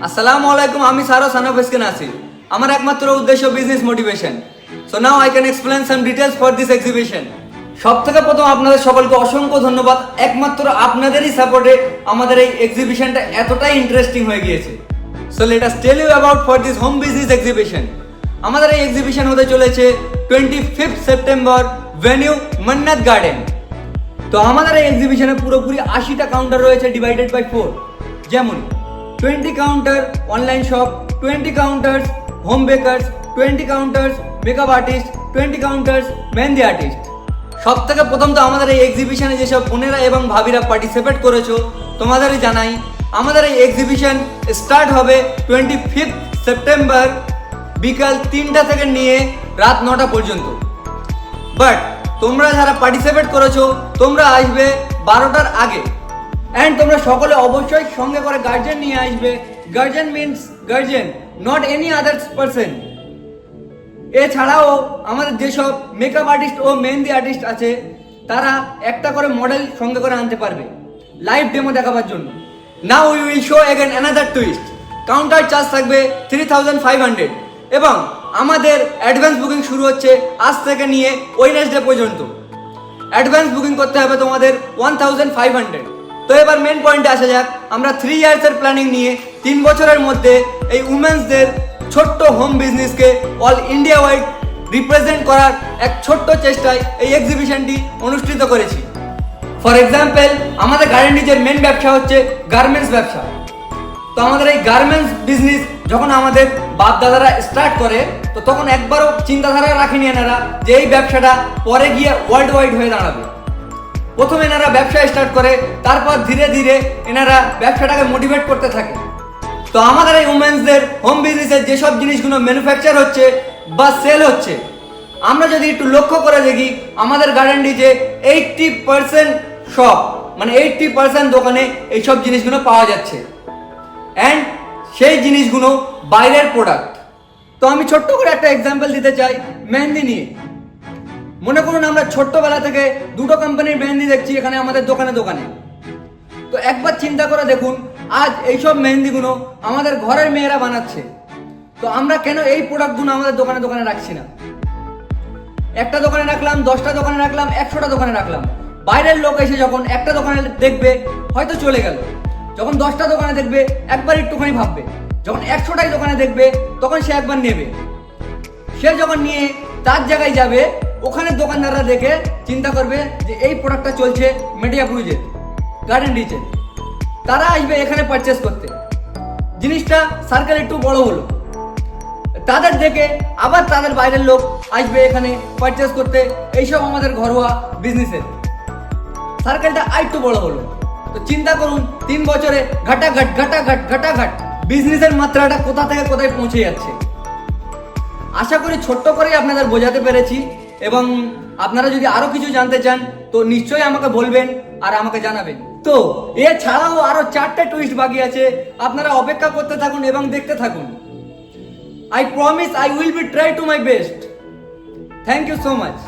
আসসালামু আলাইকুম, আমি সারো সান অফ এসকে নাসির। আমার একমাত্র উদ্দেশ্য business motivation. So now I can explain some details for this exhibition. সব থেকে প্রথম আপনাদের সকলকে অসংখ্য ধন্যবাদ। একমাত্র আপনাদেরই সাপোর্টে আমাদের এই এক্সিবিশনটা এতটাই ইন্টারেস্টিং হয়ে গিয়েছে। So let us tell you about for this home business exhibition. আমাদের এই এক্সিবিশন হতে চলেছে 25 সেপ্টেম্বর, ভেনিউ মান্নাত গার্ডেন। তো আমাদের এই এক্সিবিশনে পুরোপুরি 80টা কাউন্টার রয়েছে ডিভাইডেড বাই 4। যেমন 20 counter online shop, 20 counters home bakers, 20 counters makeup artist, 20 counters mehendi artist. সব থেকে প্রথম তো আমাদের এই এক্সিবিশনে যেসব বোনেরা এবং ভাবিরা পার্টিসিপেট করেছো তোমাদেরই জানাই, আমাদের এই এক্সিবিশন স্টার্ট হবে 25 সেপ্টেম্বর বিকাল 3টা থেকে নিয়ে রাত 9টা পর্যন্ত। বাট তোমরা যারা পার্টিসিপেট করেছো তোমরা আসবে 12টার আগে। অ্যান্ড তোমরা সকলে অবশ্যই সঙ্গে করে গার্জেন নিয়ে আসবে। Guardian means guardian, not any others person. এছাড়াও আমাদের যেসব মেকআপ আর্টিস্ট ও মেহেন্দি আর্টিস্ট আছে তারা একটা করে মডেল সঙ্গে করে আনতে পারবে লাইভ ডেমো দেখাবার জন্য। Now we will show again another twist. Counter charge থাকবে 3500 এবং আমাদের অ্যাডভান্স বুকিং শুরু হচ্ছে আজ থেকে নিয়ে ওয়েডনেসডে পর্যন্ত। অ্যাডভান্স বুকিং করতে হবে তোমাদের 1500। তো এবার মেন পয়েন্টে আসা যাক। আমরা 3 ইয়ার্সের প্ল্যানিং নিয়ে 3 বছরের মধ্যে এই উমেন্সদের ছোট্ট হোম বিজনেসকে অল ইন্ডিয়া ওয়াইড রিপ্রেজেন্ট করার এক ছোট্ট চেষ্টায় এই এক্সিবিশনটি অনুষ্ঠিত করেছি। ফর এক্সাম্পল, আমাদের গার্ডেনডিজের মেন ব্যবসা হচ্ছে গার্মেন্টস ব্যবসা। তো আমাদের এই গার্মেন্টস বিজনেস যখন আমাদের বাপ দাদারা স্টার্ট করে তো তখন একবারও চিন্তাধারা রাখেনি এনারা যে এই ব্যবসাটা পরে গিয়ে ওয়ার্ল্ড ওয়াইড হয়ে দাঁড়াবে। প্রথমে এনারা ব্যবসা স্টার্ট করে, তারপর ধীরে ধীরে এনারা ব্যবসাটাকে মোটিভেট করতে থাকে। তো আমাদের এই উমেন্সদের হোম বিজনেসের যেসব জিনিসগুলো ম্যানুফ্যাকচার হচ্ছে বা সেল হচ্ছে, আমরা যদি একটু লক্ষ্য করে দেখি আমাদের গার্ডেনডিজে 80% শপ মানে 80% দোকানে এইসব জিনিসগুলো পাওয়া যাচ্ছে। অ্যান্ড সেই জিনিসগুলো বাইরের প্রোডাক্ট। তো আমি ছোট্ট করে একটা এক্সাম্পল দিতে চাই মেহেন্দি নিয়ে। মনে করুন আমরা ছোট্টবেলা থেকে দুটো কোম্পানির মেহেন্দি দেখছি এখানে আমাদের দোকানে দোকানে। তো একবার চিন্তা করে দেখুন, আজ এইসব মেহেন্দিগুলো আমাদের ঘরের মেয়েরা বানাচ্ছে। তো আমরা কেন এই প্রোডাক্টগুলো আমাদের দোকানে দোকানে রাখছি না? একটা দোকানে রাখলাম, 10টা দোকানে রাখলাম, 100টা দোকানে রাখলাম। বাইরের লোক এসে যখন একটা দোকানে দেখবে হয়তো চলে গেল, যখন 10টা দোকানে দেখবে একবার একটুখানি ভাববে, যখন 100টাই দোকানে দেখবে তখন সে একবার নেবে। সে যখন নিয়ে তার জায়গায় যাবে, ওখানে দোকানদাররা দেখে চিন্তা করবে যে এই প্রোডাক্টটা চলছে মেডিয়াপুরুজে, গার্ডেনডিজে, তারা আসবে এখানে পারচেস করতে। জিনিসটা সার্কেল একটু বড় হলো, তাদের দেখে আবার তাদের বাইরের লোক আসবে এখানে পারচেস করতে। এইসব আমাদের ঘরোয়া বিজনেসের সার্কেলটা আরেকটু বড় হলো। তো চিন্তা করুন 3 বছরে ঘাটাঘাট ঘাটাঘাট ঘাটাঘাট বিজনেসের মাত্রাটা কোথা থেকে কোথায় পৌঁছে যাচ্ছে। আশা করি ছোট্ট করেই আপনাদের বোঝাতে পেরেছি। এবং আপনারা যদি আরো কিছু জানতে চান তো নিশ্চয়ই আমাকে বলবেন আর আমাকে জানাবেন। তো এছাড়াও আরো 4টে টুইস্ট বাকি আছে, আপনারা অপেক্ষা করতে থাকুন এবং দেখতে থাকুন। I promise I will be try to my best. Thank you so much.